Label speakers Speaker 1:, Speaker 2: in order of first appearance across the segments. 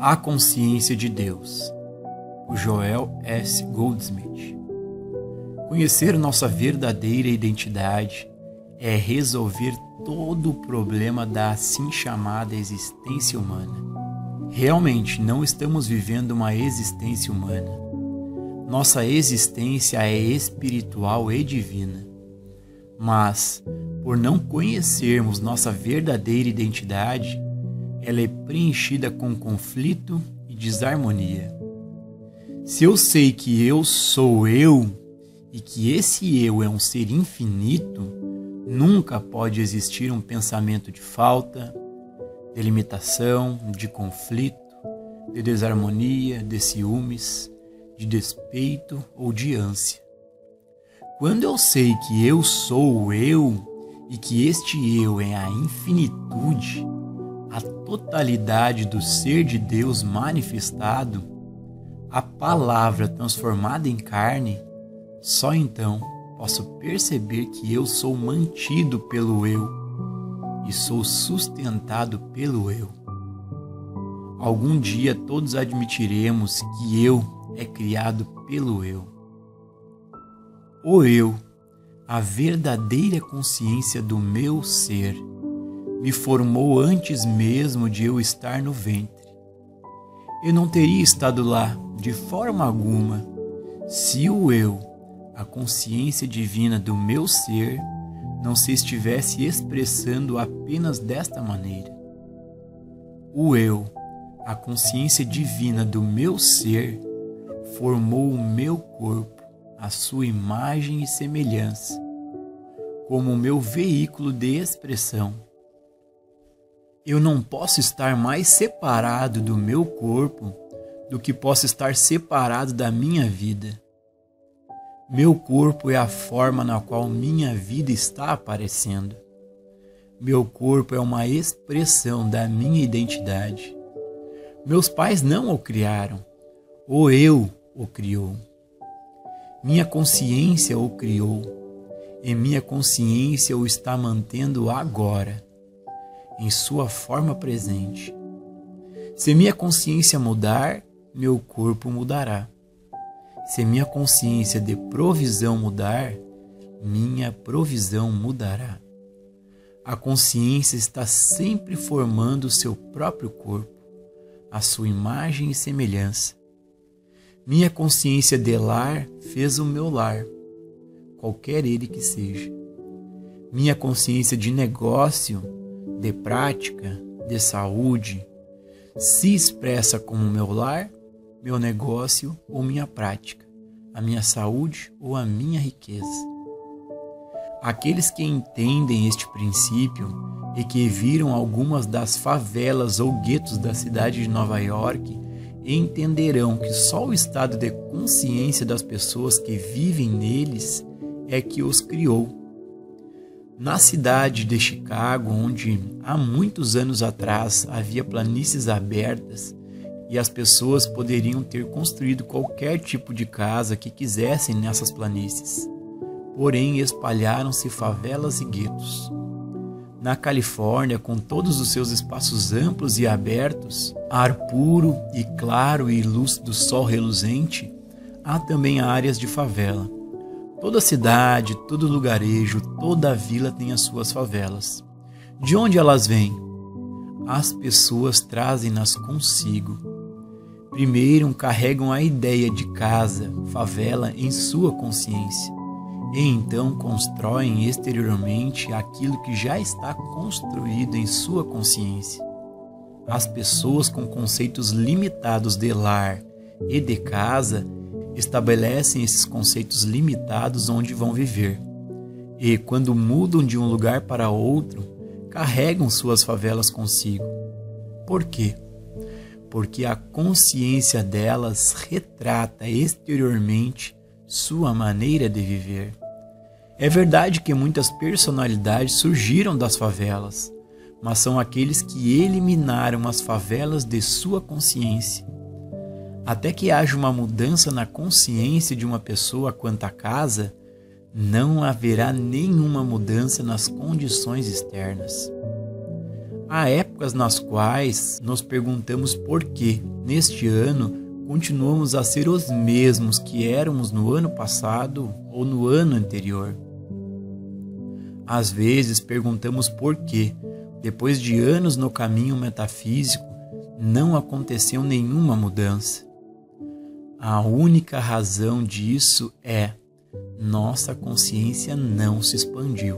Speaker 1: A consciência de Deus, por Joel S. Goldsmith. Conhecer nossa verdadeira identidade é resolver todo o problema da assim chamada existência humana. Realmente não estamos vivendo uma existência humana. Nossa existência é espiritual e divina. Mas, por não conhecermos nossa verdadeira identidade, ela é preenchida com conflito e desarmonia. Se eu sei que eu sou eu e que esse eu é um ser infinito, nunca pode existir um pensamento de falta, de limitação, de conflito, de desarmonia, de ciúmes, de despeito ou de ânsia. Quando eu sei que eu sou eu e que este eu é a infinitude, a totalidade do ser de Deus manifestado, a palavra transformada em carne, só então posso perceber que eu sou mantido pelo eu e sou sustentado pelo eu. Algum dia todos admitiremos que eu é criado pelo eu. O eu, a verdadeira consciência do meu ser, me formou antes mesmo de eu estar no ventre. Eu não teria estado lá de forma alguma se o eu, a consciência divina do meu ser, não se estivesse expressando apenas desta maneira. O eu, a consciência divina do meu ser, formou o meu corpo, a sua imagem e semelhança, como o meu veículo de expressão. Eu não posso estar mais separado do meu corpo do que posso estar separado da minha vida. Meu corpo é a forma na qual minha vida está aparecendo. Meu corpo é uma expressão da minha identidade. Meus pais não o criaram, o eu o criou. Minha consciência o criou, e minha consciência o está mantendo agora, em sua forma presente. Se minha consciência mudar, meu corpo mudará. Se minha consciência de provisão mudar, minha provisão mudará. A consciência está sempre formando o seu próprio corpo, a sua imagem e semelhança. Minha consciência de lar fez o meu lar, qualquer ele que seja. Minha consciência de negócio, de prática, de saúde, se expressa como meu lar, meu negócio ou minha prática, a minha saúde ou a minha riqueza. Aqueles que entendem este princípio e que viram algumas das favelas ou guetos da cidade de Nova York entenderão que só o estado de consciência das pessoas que vivem neles é que os criou. Na cidade de Chicago, onde há muitos anos atrás havia planícies abertas e as pessoas poderiam ter construído qualquer tipo de casa que quisessem nessas planícies, porém espalharam-se favelas e guetos. Na Califórnia, com todos os seus espaços amplos e abertos, ar puro e claro e luz do sol reluzente, há também áreas de favela. Toda cidade, todo lugarejo, toda vila tem as suas favelas. De onde elas vêm? As pessoas trazem-nas consigo. Primeiro carregam a ideia de casa, favela em sua consciência, e então constroem exteriormente aquilo que já está construído em sua consciência. As pessoas com conceitos limitados de lar e de casa estabelecem esses conceitos limitados onde vão viver. E, quando mudam de um lugar para outro, carregam suas favelas consigo. Por quê? Porque a consciência delas retrata exteriormente sua maneira de viver. É verdade que muitas personalidades surgiram das favelas, mas são aqueles que eliminaram as favelas de sua consciência. Até que haja uma mudança na consciência de uma pessoa quanto à casa, não haverá nenhuma mudança nas condições externas. Há épocas nas quais nos perguntamos por que, neste ano, continuamos a ser os mesmos que éramos no ano passado ou no ano anterior. Às vezes perguntamos por que, depois de anos no caminho metafísico, não aconteceu nenhuma mudança. A única razão disso é: nossa consciência não se expandiu.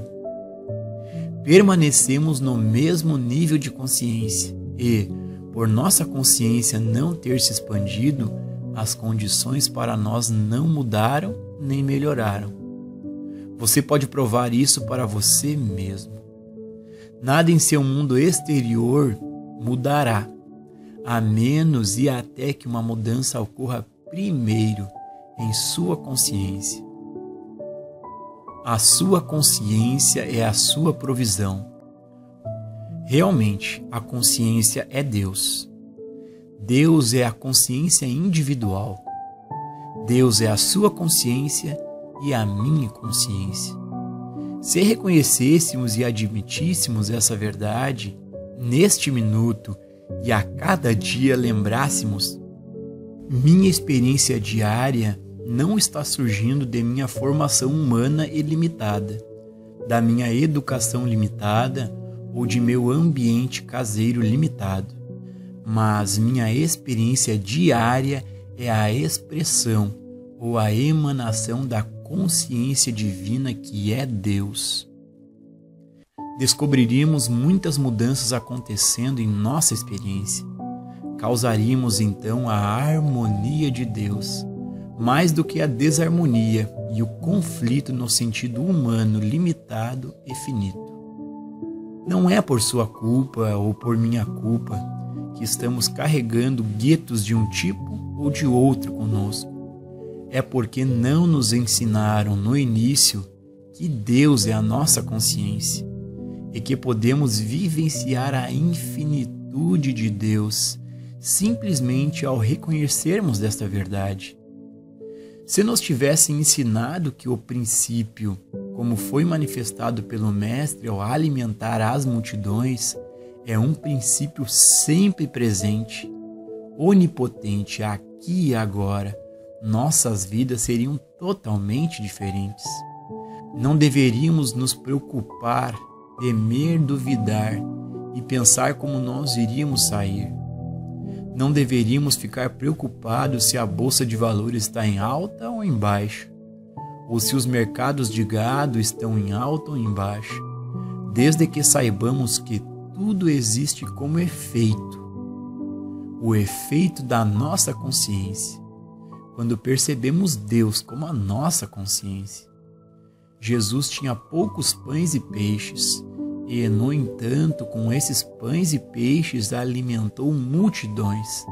Speaker 1: Permanecemos no mesmo nível de consciência e, por nossa consciência não ter se expandido, as condições para nós não mudaram nem melhoraram. Você pode provar isso para você mesmo. Nada em seu mundo exterior mudará, a menos e até que uma mudança ocorra primeiro em sua consciência. A sua consciência é a sua provisão. Realmente, a consciência é Deus. Deus é a consciência individual. Deus é a sua consciência e a minha consciência. Se reconhecêssemos e admitíssemos essa verdade, neste minuto e a cada dia lembrássemos: minha experiência diária não está surgindo de minha formação humana ilimitada, da minha educação limitada ou de meu ambiente caseiro limitado, mas minha experiência diária é a expressão ou a emanação da consciência divina que é Deus. Descobriríamos muitas mudanças acontecendo em nossa experiência. Causaríamos então a harmonia de Deus, mais do que a desarmonia e o conflito no sentido humano limitado e finito. Não é por sua culpa ou por minha culpa que estamos carregando guetos de um tipo ou de outro conosco. É porque não nos ensinaram no início que Deus é a nossa consciência e que podemos vivenciar a infinitude de Deus simplesmente ao reconhecermos desta verdade. Se nos tivessem ensinado que o princípio, como foi manifestado pelo Mestre ao alimentar as multidões, é um princípio sempre presente, onipotente aqui e agora, nossas vidas seriam totalmente diferentes. Não deveríamos nos preocupar, temer, duvidar e pensar como nós iríamos sair. Não deveríamos ficar preocupados se a bolsa de valores está em alta ou em baixa, ou se os mercados de gado estão em alta ou em baixa, desde que saibamos que tudo existe como efeito, o efeito da nossa consciência, quando percebemos Deus como a nossa consciência. Jesus tinha poucos pães e peixes, e, no entanto, com esses pães e peixes alimentou multidões.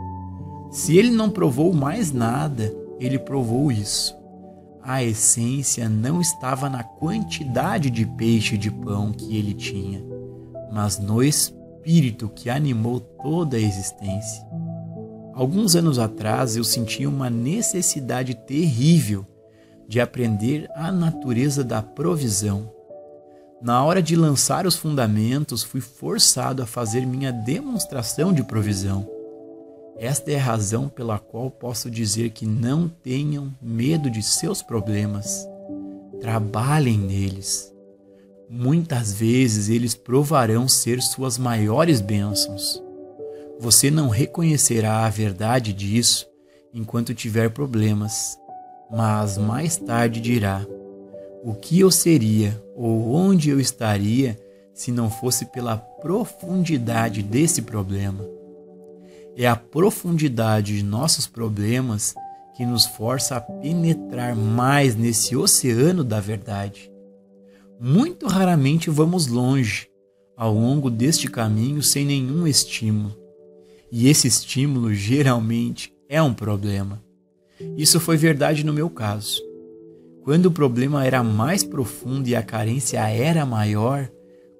Speaker 1: Se ele não provou mais nada, ele provou isso. A essência não estava na quantidade de peixe e de pão que ele tinha, mas no espírito que animou toda a existência. Alguns anos atrás eu sentia uma necessidade terrível de aprender a natureza da provisão. Na hora de lançar os fundamentos, fui forçado a fazer minha demonstração de provisão. Esta é a razão pela qual posso dizer que não tenham medo de seus problemas. Trabalhem neles. Muitas vezes eles provarão ser suas maiores bênçãos. Você não reconhecerá a verdade disso enquanto tiver problemas, mas mais tarde dirá: o que eu seria ou onde eu estaria se não fosse pela profundidade desse problema? É a profundidade de nossos problemas que nos força a penetrar mais nesse oceano da verdade. Muito raramente vamos longe ao longo deste caminho sem nenhum estímulo. E esse estímulo geralmente é um problema. Isso foi verdade no meu caso. Quando o problema era mais profundo e a carência era maior,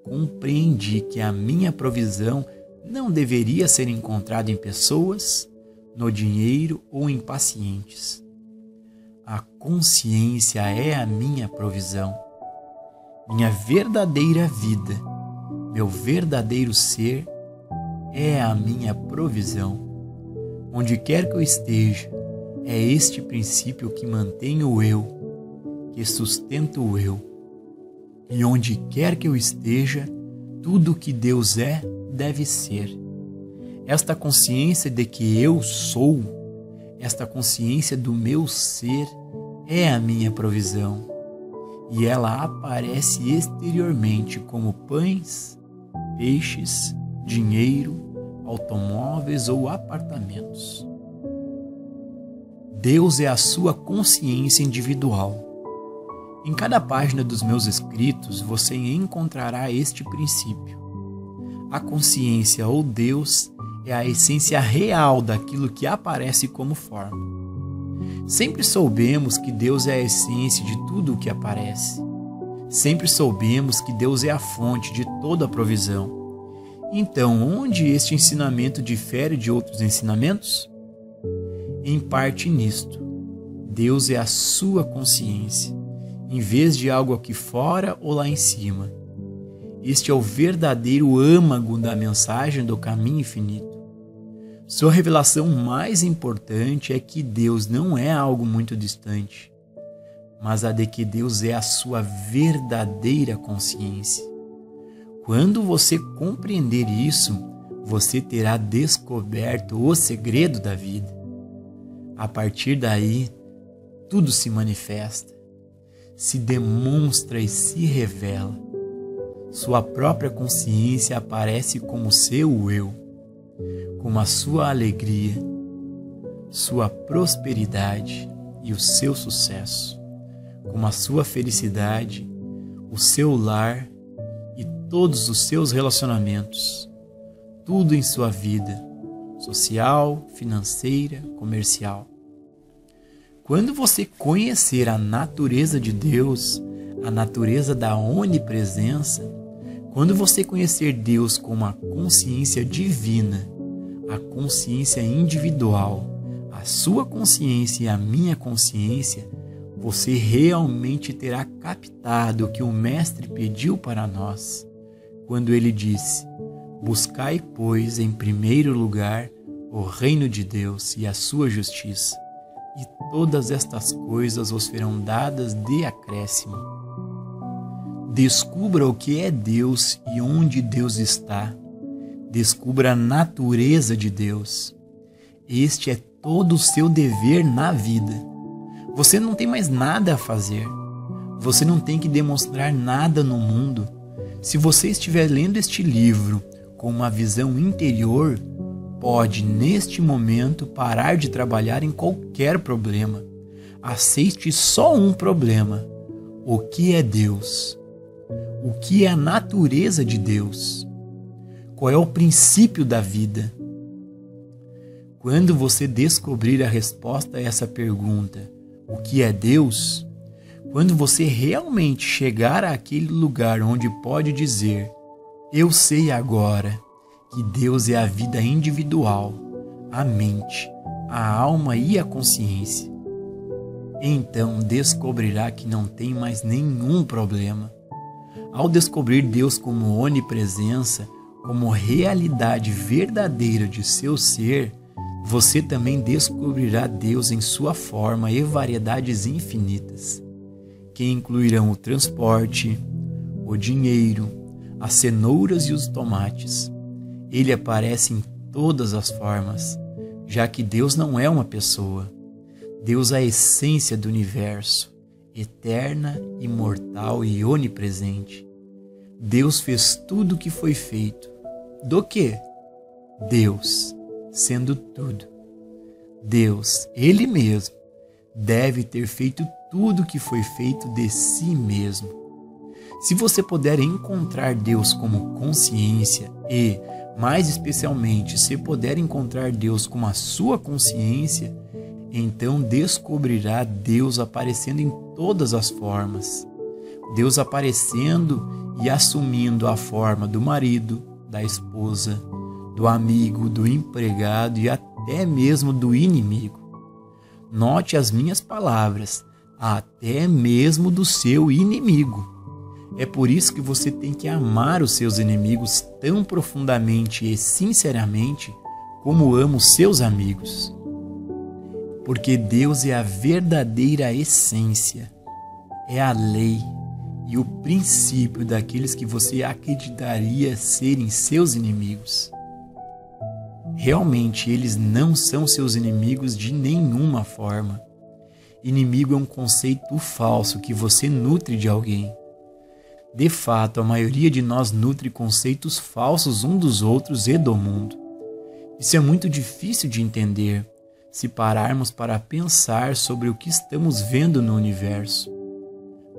Speaker 1: compreendi que a minha provisão não deveria ser encontrada em pessoas, no dinheiro ou em pacientes. A consciência é a minha provisão, minha verdadeira vida, meu verdadeiro ser, é a minha provisão. Onde quer que eu esteja, é este princípio que mantém o eu, que sustenta o eu. E onde quer que eu esteja, tudo que Deus é, deve ser. Esta consciência de que eu sou, esta consciência do meu ser, é a minha provisão. E ela aparece exteriormente como pães, peixes, dinheiro, automóveis ou apartamentos. Deus é a sua consciência individual. Em cada página dos meus escritos você encontrará este princípio. A consciência ou Deus é a essência real daquilo que aparece como forma. Sempre soubemos que Deus é a essência de tudo o que aparece. Sempre soubemos que Deus é a fonte de toda a provisão. Então, onde este ensinamento difere de outros ensinamentos? Em parte nisto. Deus é a sua consciência, em vez de algo aqui fora ou lá em cima. Este é o verdadeiro âmago da mensagem do caminho infinito. Sua revelação mais importante é que Deus não é algo muito distante, mas a de que Deus é a sua verdadeira consciência. Quando você compreender isso, você terá descoberto o segredo da vida. A partir daí, tudo se manifesta, se demonstra e se revela. Sua própria consciência aparece como seu eu, como a sua alegria, sua prosperidade e o seu sucesso, como a sua felicidade, o seu lar e todos os seus relacionamentos, tudo em sua vida, social, financeira, comercial. Quando você conhecer a natureza de Deus, a natureza da onipresença, quando você conhecer Deus como a consciência divina, a consciência individual, a sua consciência e a minha consciência, você realmente terá captado o que o Mestre pediu para nós, quando ele disse: buscai, pois, em primeiro lugar o reino de Deus e a sua justiça, e todas estas coisas vos serão dadas de acréscimo. Descubra o que é Deus e onde Deus está. Descubra a natureza de Deus. Este é todo o seu dever na vida. Você não tem mais nada a fazer. Você não tem que demonstrar nada no mundo. Se você estiver lendo este livro com uma visão interior, pode, neste momento, parar de trabalhar em qualquer problema. Aceite só um problema: o que é Deus? O que é a natureza de Deus? Qual é o princípio da vida? Quando você descobrir a resposta a essa pergunta, o que é Deus? Quando você realmente chegar àquele lugar onde pode dizer: eu sei agora que Deus é a vida individual, a mente, a alma e a consciência, então descobrirá que não tem mais nenhum problema. Ao descobrir Deus como onipresença, como realidade verdadeira de seu ser, você também descobrirá Deus em sua forma e variedades infinitas, que incluirão o transporte, o dinheiro, as cenouras e os tomates. Ele aparece em todas as formas, já que Deus não é uma pessoa. Deus é a essência do universo, eterna, imortal e onipresente. Deus fez tudo o que foi feito. Do quê? Deus, sendo tudo. Deus, Ele mesmo, deve ter feito tudo o que foi feito de si mesmo. Se você puder encontrar Deus como consciência e, mais especialmente, se puder encontrar Deus como a sua consciência, então descobrirá Deus aparecendo em todas as formas. Deus aparecendo e assumindo a forma do marido, da esposa, do amigo, do empregado e até mesmo do inimigo. Note as minhas palavras, até mesmo do seu inimigo. É por isso que você tem que amar os seus inimigos tão profundamente e sinceramente como ama os seus amigos. Porque Deus é a verdadeira essência, é a lei e o princípio daqueles que você acreditaria serem seus inimigos. Realmente, eles não são seus inimigos de nenhuma forma. Inimigo é um conceito falso que você nutre de alguém. De fato, a maioria de nós nutre conceitos falsos uns dos outros e do mundo. Isso é muito difícil de entender se pararmos para pensar sobre o que estamos vendo no universo.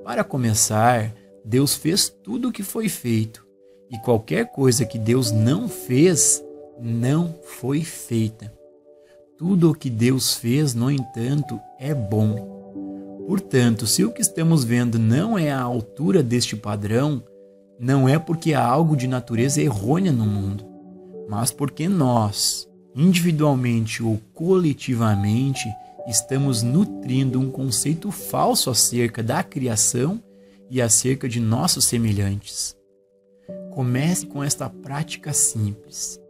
Speaker 1: Para começar, Deus fez tudo o que foi feito, e qualquer coisa que Deus não fez, não foi feita. Tudo o que Deus fez, no entanto, é bom. Portanto, se o que estamos vendo não é à altura deste padrão, não é porque há algo de natureza errônea no mundo, mas porque nós, individualmente ou coletivamente, estamos nutrindo um conceito falso acerca da criação e acerca de nossos semelhantes. Comece com esta prática simples.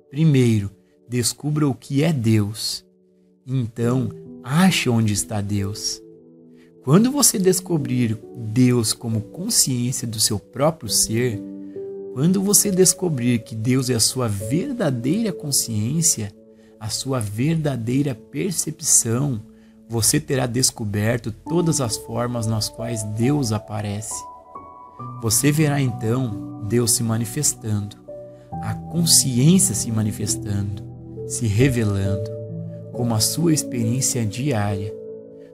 Speaker 1: Primeiro, descubra o que é Deus. Então, ache onde está Deus. Quando você descobrir Deus como consciência do seu próprio ser, quando você descobrir que Deus é a sua verdadeira consciência, a sua verdadeira percepção, você terá descoberto todas as formas nas quais Deus aparece. Você verá então Deus se manifestando, a consciência se manifestando, se revelando, como a sua experiência diária.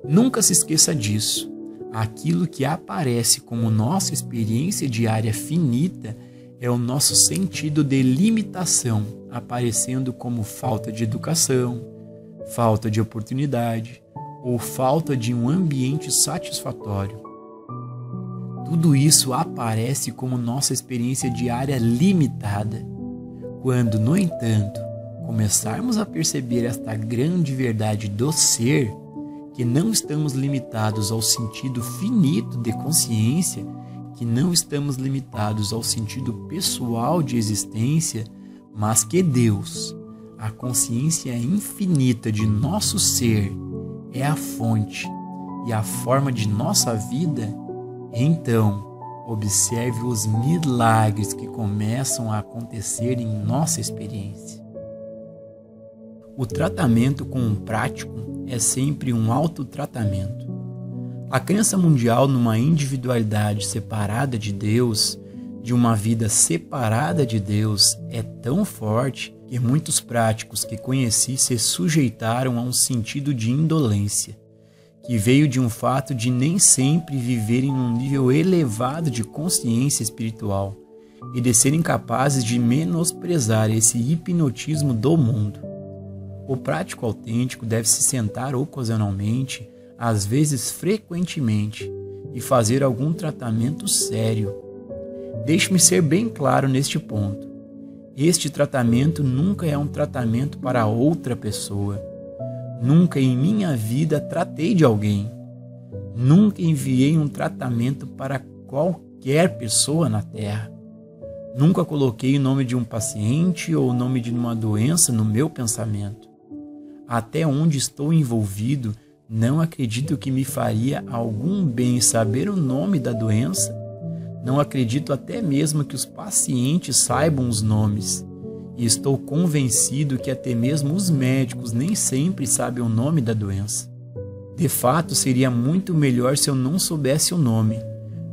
Speaker 1: Nunca se esqueça disso. Aquilo que aparece como nossa experiência diária finita é o nosso sentido de limitação, aparecendo como falta de educação, falta de oportunidade ou falta de um ambiente satisfatório. Tudo isso aparece como nossa experiência diária limitada. Quando, no entanto, começarmos a perceber esta grande verdade do ser, que não estamos limitados ao sentido finito de consciência, que não estamos limitados ao sentido pessoal de existência, mas que Deus, a consciência infinita de nosso ser, é a fonte e a forma de nossa vida, então observe os milagres que começam a acontecer em nossa experiência. O tratamento com um prático é sempre um autotratamento. A crença mundial numa individualidade separada de Deus, de uma vida separada de Deus, é tão forte que muitos práticos que conheci se sujeitaram a um sentido de indolência, que veio de um fato de nem sempre viverem num nível elevado de consciência espiritual e de serem capazes de menosprezar esse hipnotismo do mundo. O prático autêntico deve se sentar ocasionalmente, às vezes frequentemente, e fazer algum tratamento sério. Deixe-me ser bem claro neste ponto. Este tratamento nunca é um tratamento para outra pessoa. Nunca em minha vida tratei de alguém. Nunca enviei um tratamento para qualquer pessoa na Terra. Nunca coloquei o nome de um paciente ou o nome de uma doença no meu pensamento. Até onde estou envolvido, não acredito que me faria algum bem saber o nome da doença. Não acredito até mesmo que os pacientes saibam os nomes. E estou convencido que até mesmo os médicos nem sempre sabem o nome da doença. De fato, seria muito melhor se eu não soubesse o nome,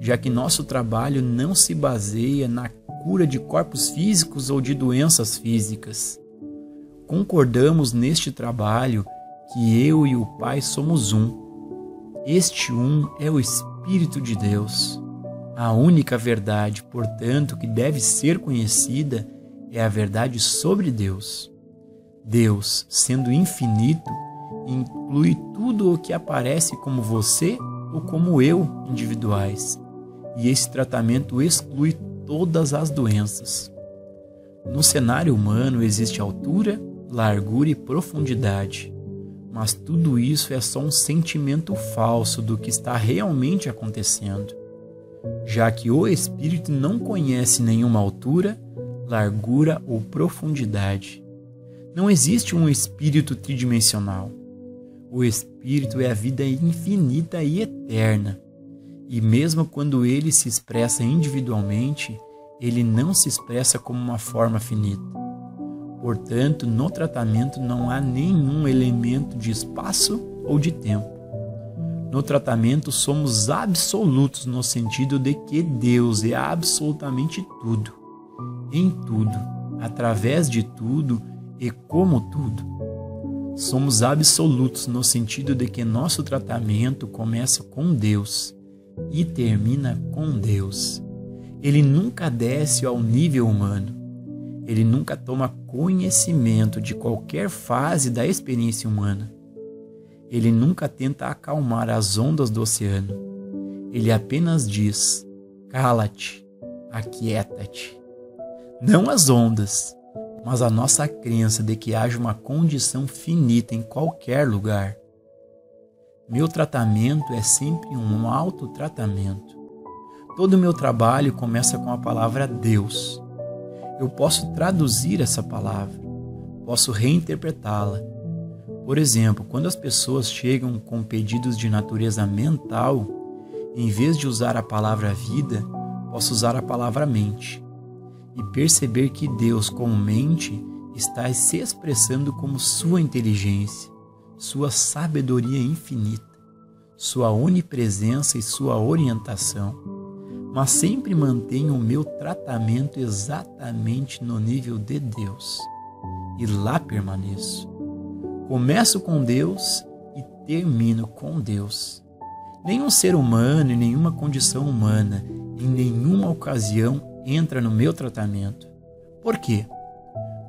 Speaker 1: já que nosso trabalho não se baseia na cura de corpos físicos ou de doenças físicas. Concordamos neste trabalho que eu e o Pai somos um. Este um é o Espírito de Deus. A única verdade, portanto, que deve ser conhecida é a verdade sobre Deus. Deus, sendo infinito, inclui tudo o que aparece como você ou como eu individuais, e esse tratamento exclui todas as doenças. No cenário humano existe altura, largura e profundidade, mas tudo isso é só um sentimento falso do que está realmente acontecendo. já que o espírito não conhece nenhuma altura, largura ou profundidade. Não existe um espírito tridimensional. O espírito é a vida infinita e eterna. E mesmo quando ele se expressa individualmente, ele não se expressa como uma forma finita. Portanto, no tratamento não há nenhum elemento de espaço ou de tempo. No tratamento somos absolutos no sentido de que Deus é absolutamente tudo, em tudo, através de tudo e como tudo. Somos absolutos no sentido de que nosso tratamento começa com Deus e termina com Deus. Ele nunca desce ao nível humano. Ele nunca toma conhecimento de qualquer fase da experiência humana. Ele nunca tenta acalmar as ondas do oceano. Ele apenas diz: cala-te, aquieta-te. Não as ondas, mas a nossa crença de que haja uma condição finita em qualquer lugar. Meu tratamento é sempre um autotratamento. Todo o meu trabalho começa com a palavra Deus. Eu posso traduzir essa palavra, posso reinterpretá-la. Por exemplo, quando as pessoas chegam com pedidos de natureza mental, em vez de usar a palavra vida, posso usar a palavra mente. E perceber que Deus, como mente, está se expressando como sua inteligência, sua sabedoria infinita, sua onipresença e sua orientação. Mas sempre mantenho o meu tratamento exatamente no nível de Deus. E lá permaneço. Começo com Deus e termino com Deus. Nenhum ser humano e nenhuma condição humana, em nenhuma ocasião, entra no meu tratamento. Por quê?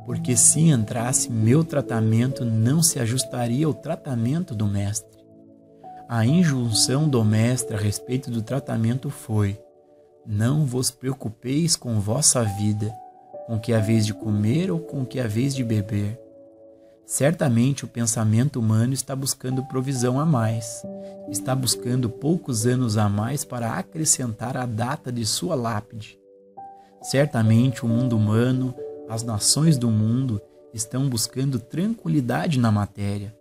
Speaker 1: Porque se entrasse, meu tratamento não se ajustaria ao tratamento do Mestre. A injunção do Mestre a respeito do tratamento foi: não vos preocupeis com vossa vida, com que haveis de comer ou com que haveis de beber. Certamente o pensamento humano está buscando provisão a mais, está buscando poucos anos a mais para acrescentar à data de sua lápide. Certamente o mundo humano, as nações do mundo, estão buscando tranquilidade na matéria.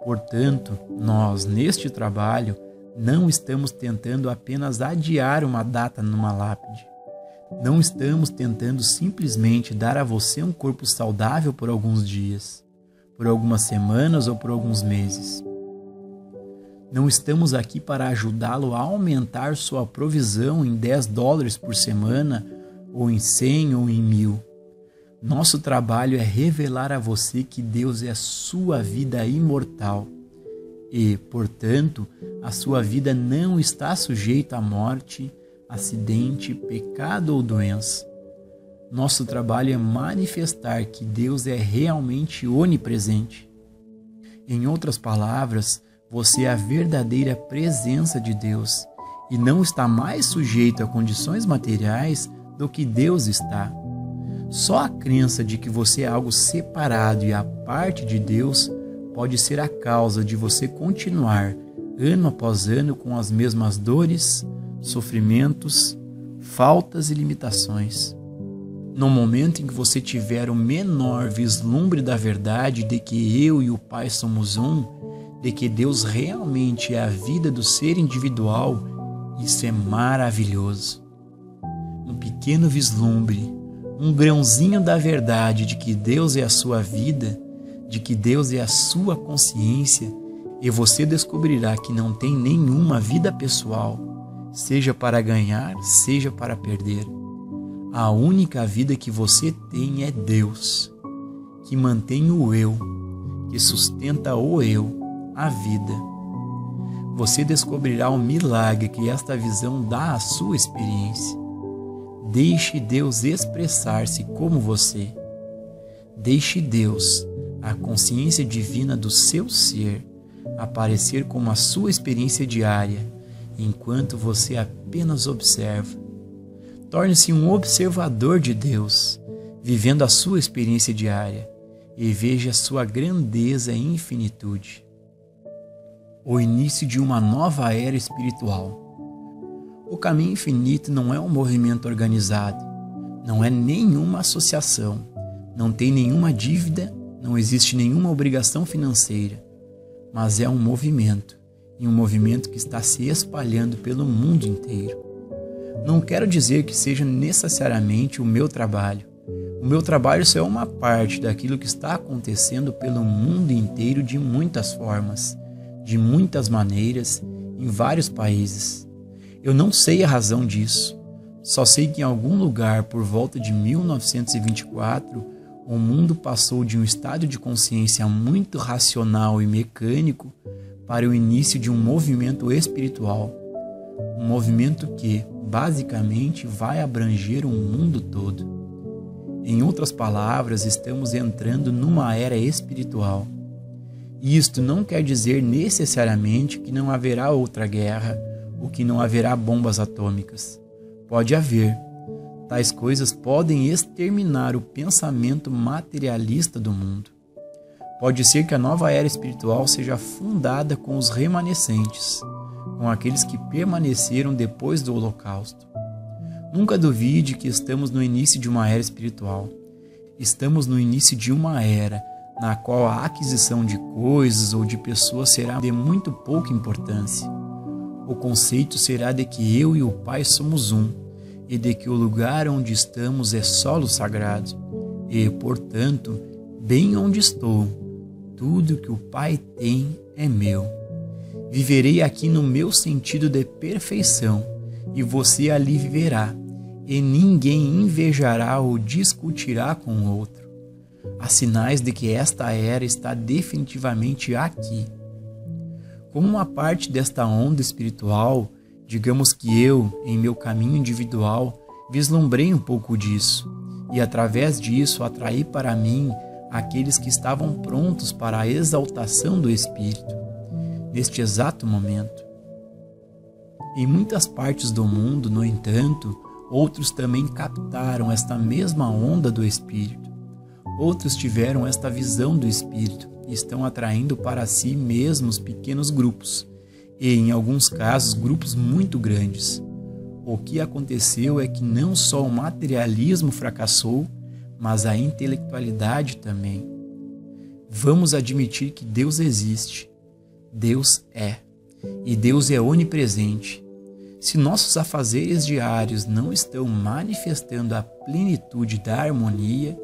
Speaker 1: Portanto, nós, neste trabalho, não estamos tentando apenas adiar uma data numa lápide. Não estamos tentando simplesmente dar a você um corpo saudável por alguns dias, por algumas semanas ou por alguns meses. Não estamos aqui para ajudá-lo a aumentar sua provisão em $10 por semana, ou em 100 ou em 1000. Nosso trabalho é revelar a você que Deus é sua vida imortal e, portanto, a sua vida não está sujeita à morte, acidente, pecado ou doença. Nosso trabalho é manifestar que Deus é realmente onipresente. Em outras palavras, você é a verdadeira presença de Deus e não está mais sujeito a condições materiais do que Deus está. Só a crença de que você é algo separado e à parte de Deus pode ser a causa de você continuar ano após ano com as mesmas dores, sofrimentos, faltas e limitações. No momento em que você tiver o menor vislumbre da verdade de que eu e o Pai somos um, de que Deus realmente é a vida do ser individual, isso é maravilhoso. Um pequeno vislumbre, um grãozinho da verdade de que Deus é a sua vida, de que Deus é a sua consciência, e você descobrirá que não tem nenhuma vida pessoal, seja para ganhar, seja para perder. A única vida que você tem é Deus, que mantém o eu, que sustenta o eu, a vida. Você descobrirá o milagre que esta visão dá à sua experiência. Deixe Deus expressar-se como você. Deixe Deus, a consciência divina do seu ser, aparecer como a sua experiência diária, enquanto você apenas observa. Torne-se um observador de Deus, vivendo a sua experiência diária, e veja a sua grandeza e infinitude. O início de uma nova era espiritual. O caminho infinito não é um movimento organizado, não é nenhuma associação, não tem nenhuma dívida, não existe nenhuma obrigação financeira, mas é um movimento, e um movimento que está se espalhando pelo mundo inteiro. Não quero dizer que seja necessariamente o meu trabalho. O meu trabalho só é uma parte daquilo que está acontecendo pelo mundo inteiro de muitas formas, de muitas maneiras, em vários países. Eu não sei a razão disso. Só sei que em algum lugar por volta de 1924, o mundo passou de um estado de consciência muito racional e mecânico para o início de um movimento espiritual. Um movimento que, basicamente, vai abranger o mundo todo. Em outras palavras, estamos entrando numa era espiritual. Isto não quer dizer necessariamente que não haverá outra guerra ou que não haverá bombas atômicas. Pode haver. Tais coisas podem exterminar o pensamento materialista do mundo. Pode ser que a nova era espiritual seja fundada com os remanescentes, com aqueles que permaneceram depois do Holocausto. Nunca duvide que estamos no início de uma era espiritual. Estamos no início de uma era na qual a aquisição de coisas ou de pessoas será de muito pouca importância. O conceito será de que eu e o Pai somos um, e de que o lugar onde estamos é solo sagrado, e, portanto, bem onde estou, tudo que o Pai tem é meu. Viverei aqui no meu sentido de perfeição, e você ali viverá, e ninguém invejará ou discutirá com o outro. Há sinais de que esta era está definitivamente aqui. Como uma parte desta onda espiritual, digamos que eu, em meu caminho individual, vislumbrei um pouco disso, e através disso atraí para mim aqueles que estavam prontos para a exaltação do Espírito, neste exato momento. Em muitas partes do mundo, no entanto, outros também captaram esta mesma onda do Espírito. Outros tiveram esta visão do Espírito e estão atraindo para si mesmos pequenos grupos, e em alguns casos grupos muito grandes. O que aconteceu é que não só o materialismo fracassou, mas a intelectualidade também. Vamos admitir que Deus existe. Deus é. E Deus é onipresente. Se nossos afazeres diários não estão manifestando a plenitude da harmonia,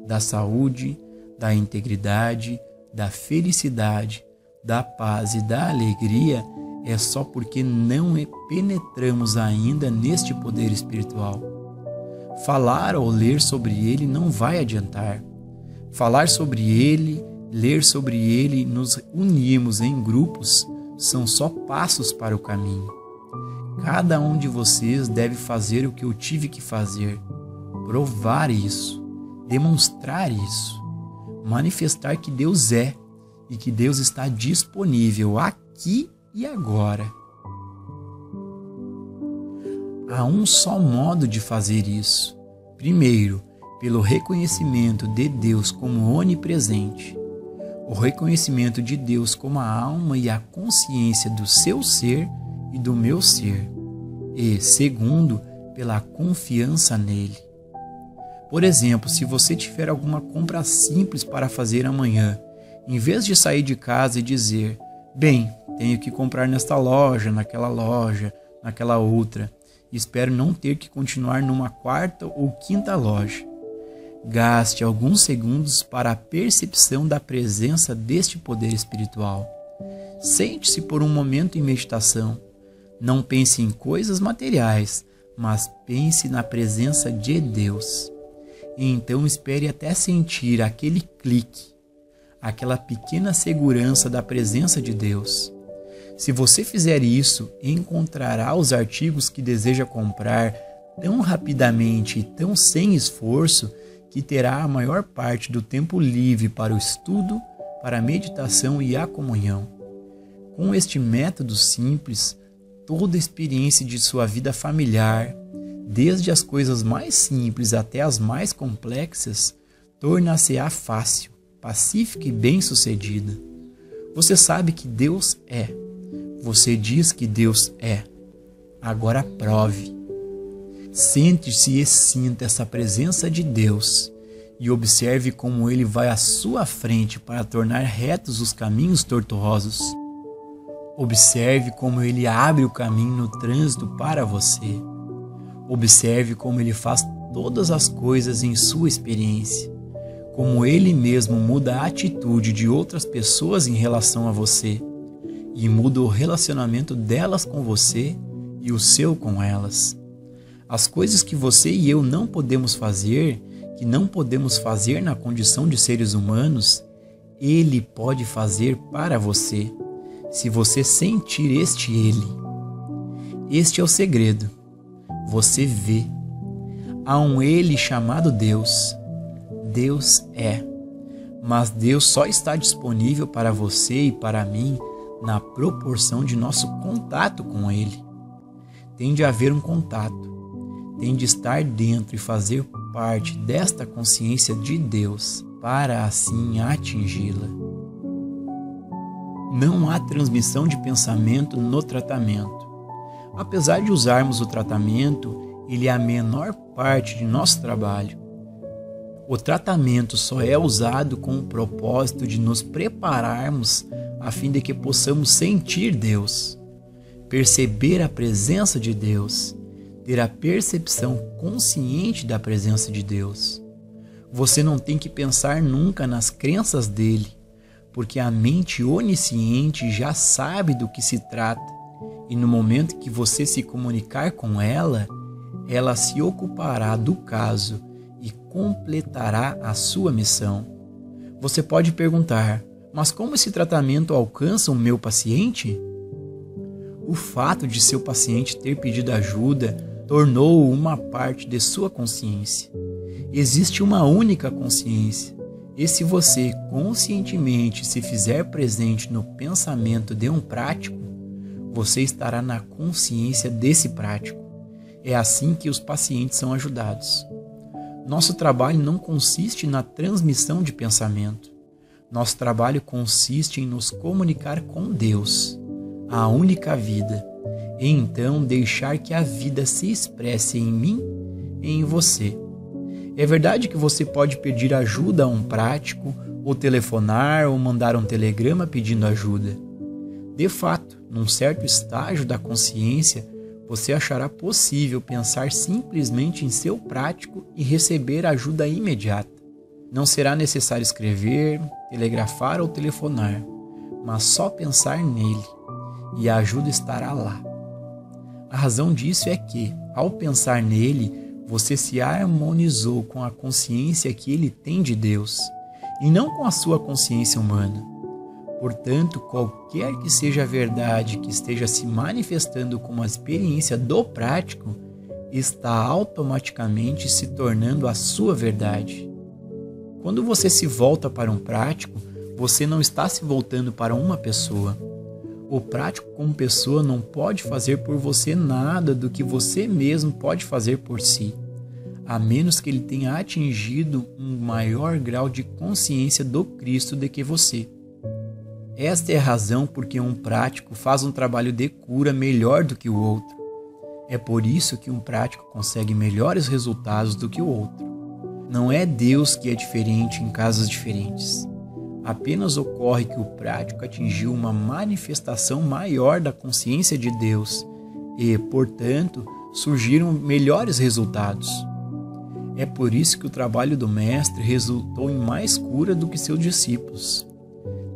Speaker 1: da saúde, da integridade, da felicidade, da paz e da alegria, é só porque não penetramos ainda neste poder espiritual. Falar ou ler sobre ele não vai adiantar. Falar sobre ele, ler sobre ele e nos unirmos em grupos são só passos para o caminho. Cada um de vocês deve fazer o que eu tive que fazer, provar isso, demonstrar isso, manifestar que Deus é e que Deus está disponível aqui e agora. Há um só modo de fazer isso. Primeiro, pelo reconhecimento de Deus como onipresente, o reconhecimento de Deus como a alma e a consciência do seu ser e do meu ser, e, segundo, pela confiança nele. Por exemplo, se você tiver alguma compra simples para fazer amanhã, em vez de sair de casa e dizer, bem, tenho que comprar nesta loja, naquela outra, e espero não ter que continuar numa quarta ou quinta loja. Gaste alguns segundos para a percepção da presença deste poder espiritual. Sente-se por um momento em meditação. Não pense em coisas materiais, mas pense na presença de Deus. E então espere até sentir aquele clique, aquela pequena segurança da presença de Deus. Se você fizer isso, encontrará os artigos que deseja comprar tão rapidamente e tão sem esforço que terá a maior parte do tempo livre para o estudo, para a meditação e a comunhão. Com este método simples, toda a experiência de sua vida familiar, desde as coisas mais simples até as mais complexas, torna-se-á fácil, pacífica e bem-sucedida. Você sabe que Deus é. Você diz que Deus é. Agora prove. Sente-se e sinta essa presença de Deus e observe como Ele vai à sua frente para tornar retos os caminhos tortuosos. Observe como Ele abre o caminho no trânsito para você. Observe como Ele faz todas as coisas em sua experiência. Como Ele mesmo muda a atitude de outras pessoas em relação a você e muda o relacionamento delas com você e o seu com elas. As coisas que você e eu não podemos fazer, que não podemos fazer na condição de seres humanos, Ele pode fazer para você, se você sentir este Ele. Este é o segredo. Você vê. Há um Ele chamado Deus. Deus é. Mas Deus só está disponível para você e para mim na proporção de nosso contato com Ele. Tem de haver um contato. Tem de estar dentro e fazer parte desta consciência de Deus para assim atingi-la. Não há transmissão de pensamento no tratamento. Apesar de usarmos o tratamento, ele é a menor parte de nosso trabalho. O tratamento só é usado com o propósito de nos prepararmos a fim de que possamos sentir Deus, perceber a presença de Deus, ter a percepção consciente da presença de Deus. Você não tem que pensar nunca nas crenças dele, porque a mente onisciente já sabe do que se trata, e no momento que você se comunicar com ela, ela se ocupará do caso e completará a sua missão. Você pode perguntar, mas como esse tratamento alcança o meu paciente? O fato de seu paciente ter pedido ajuda tornou-o uma parte de sua consciência. Existe uma única consciência, e se você conscientemente se fizer presente no pensamento de um prático, você estará na consciência desse prático. É assim que os pacientes são ajudados. Nosso trabalho não consiste na transmissão de pensamento. Nosso trabalho consiste em nos comunicar com Deus, a única vida, e então deixar que a vida se expresse em mim e em você. É verdade que você pode pedir ajuda a um prático, ou telefonar, ou mandar um telegrama pedindo ajuda. De fato, num certo estágio da consciência, você achará possível pensar simplesmente em seu prático e receber ajuda imediata. Não será necessário escrever, telegrafar ou telefonar, mas só pensar nele, e a ajuda estará lá. A razão disso é que, ao pensar nele, você se harmonizou com a consciência que ele tem de Deus, e não com a sua consciência humana. Portanto, qualquer que seja a verdade que esteja se manifestando como a experiência do prático, está automaticamente se tornando a sua verdade. Quando você se volta para um prático, você não está se voltando para uma pessoa. O prático como pessoa não pode fazer por você nada do que você mesmo pode fazer por si, a menos que ele tenha atingido um maior grau de consciência do Cristo do que você. Esta é a razão por que um prático faz um trabalho de cura melhor do que o outro. É por isso que um prático consegue melhores resultados do que o outro. Não é Deus que é diferente em casos diferentes. Apenas ocorre que o prático atingiu uma manifestação maior da consciência de Deus e, portanto, surgiram melhores resultados. É por isso que o trabalho do Mestre resultou em mais cura do que seus discípulos.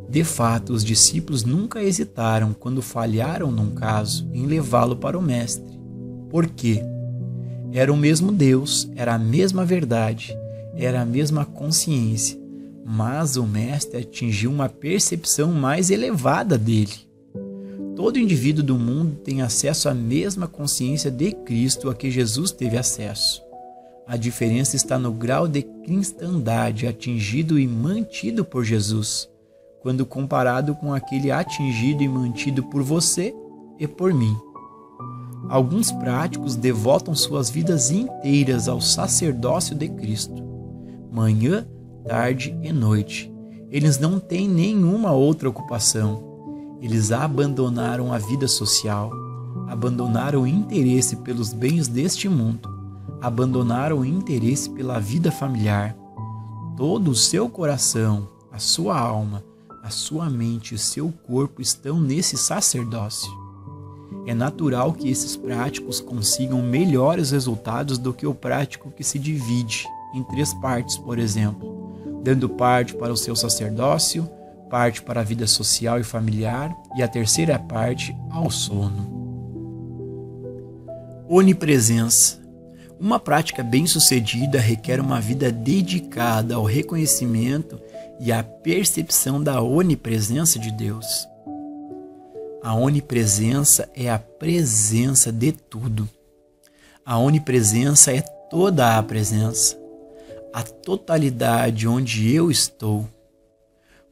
Speaker 1: De fato, os discípulos nunca hesitaram quando falharam num caso em levá-lo para o Mestre. Por quê? Era o mesmo Deus, era a mesma verdade, era a mesma consciência, mas o Mestre atingiu uma percepção mais elevada dele. Todo indivíduo do mundo tem acesso à mesma consciência de Cristo a que Jesus teve acesso. A diferença está no grau de cristandade atingido e mantido por Jesus, quando comparado com aquele atingido e mantido por você e por mim. Alguns práticos devotam suas vidas inteiras ao sacerdócio de Cristo. Manhã, tarde e noite. Eles não têm nenhuma outra ocupação. Eles abandonaram a vida social. abandonar o interesse pelos bens deste mundo, abandonar o interesse pela vida familiar. Todo o seu coração, a sua alma, a sua mente e o seu corpo estão nesse sacerdócio. É natural que esses práticos consigam melhores resultados do que o prático que se divide em 3 partes, por exemplo, dando parte para o seu sacerdócio, parte para a vida social e familiar e a terceira parte ao sono. Onipresença. Uma prática bem-sucedida requer uma vida dedicada ao reconhecimento e à percepção da onipresença de Deus. A onipresença é a presença de tudo. A onipresença é toda a presença, a totalidade onde eu estou.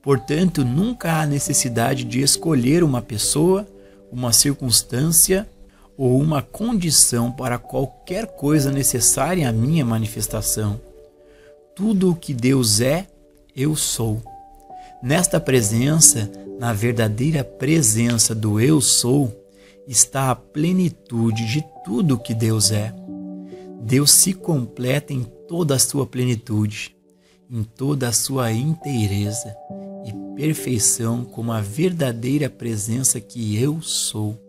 Speaker 1: Portanto, nunca há necessidade de escolher uma pessoa, uma circunstância ou uma condição para qualquer coisa necessária à minha manifestação. Tudo o que Deus é, eu sou. Nesta presença, na verdadeira presença do eu sou, está a plenitude de tudo o que Deus é. Deus se completa em toda a sua plenitude, em toda a sua inteireza e perfeição como a verdadeira presença que eu sou.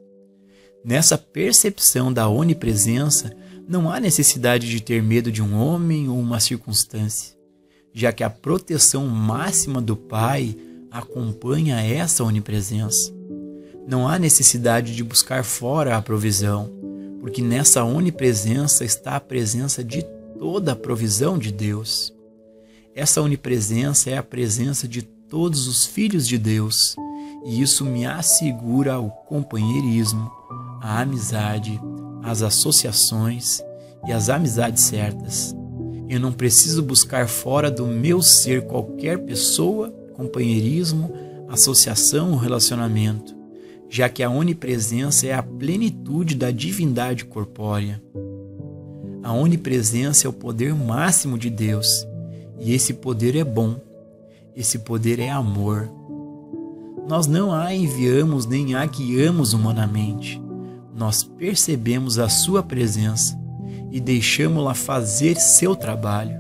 Speaker 1: Nessa percepção da onipresença, não há necessidade de ter medo de um homem ou uma circunstância, já que a proteção máxima do Pai acompanha essa onipresença. Não há necessidade de buscar fora a provisão, porque nessa onipresença está a presença de toda a provisão de Deus. Essa onipresença é a presença de todos os filhos de Deus, e isso me assegura o companheirismo, a amizade, as associações e as amizades certas. Eu não preciso buscar fora do meu ser qualquer pessoa, companheirismo, associação ou relacionamento, já que a onipresença é a plenitude da divindade corpórea. A onipresença é o poder máximo de Deus, e esse poder é bom, esse poder é amor. Nós não a enviamos nem a guiamos humanamente. Nós percebemos a sua presença e deixamos-la fazer seu trabalho.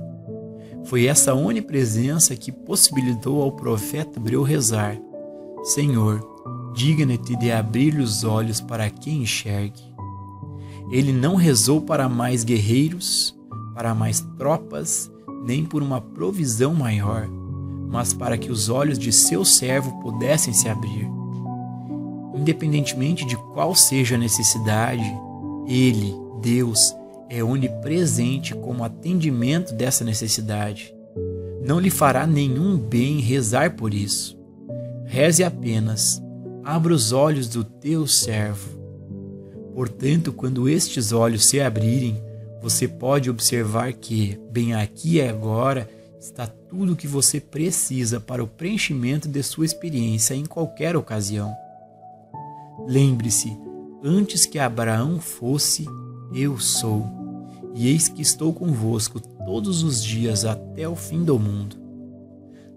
Speaker 1: Foi essa onipresença que possibilitou ao profeta hebreu rezar: Senhor, digna-te de abrir os olhos para quem enxergue. Ele não rezou para mais guerreiros, para mais tropas, nem por uma provisão maior, mas para que os olhos de seu servo pudessem se abrir. Independentemente de qual seja a necessidade, Ele, Deus, é onipresente como atendimento dessa necessidade. Não lhe fará nenhum bem rezar por isso. Reze apenas: abra os olhos do teu servo. Portanto, quando estes olhos se abrirem, você pode observar que, bem aqui e agora, está tudo o que você precisa para o preenchimento de sua experiência em qualquer ocasião. Lembre-se, antes que Abraão fosse, eu sou, e eis que estou convosco todos os dias até o fim do mundo.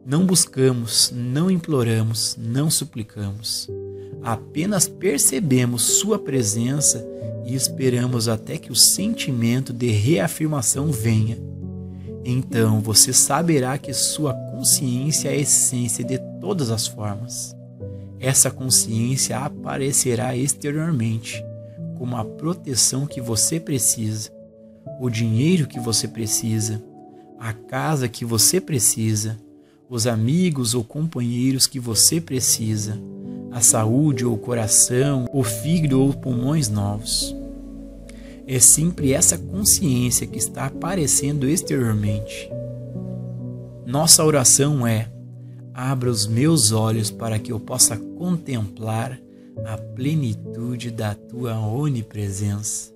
Speaker 1: Não buscamos, não imploramos, não suplicamos. Apenas percebemos sua presença e esperamos até que o sentimento de reafirmação venha. Então você saberá que sua consciência é a essência de todas as formas. Essa consciência aparecerá exteriormente, como a proteção que você precisa, o dinheiro que você precisa, a casa que você precisa, os amigos ou companheiros que você precisa, a saúde ou o coração, o fígado ou pulmões novos. É sempre essa consciência que está aparecendo exteriormente. Nossa oração é: abra os meus olhos para que eu possa contemplar a plenitude da tua onipresença.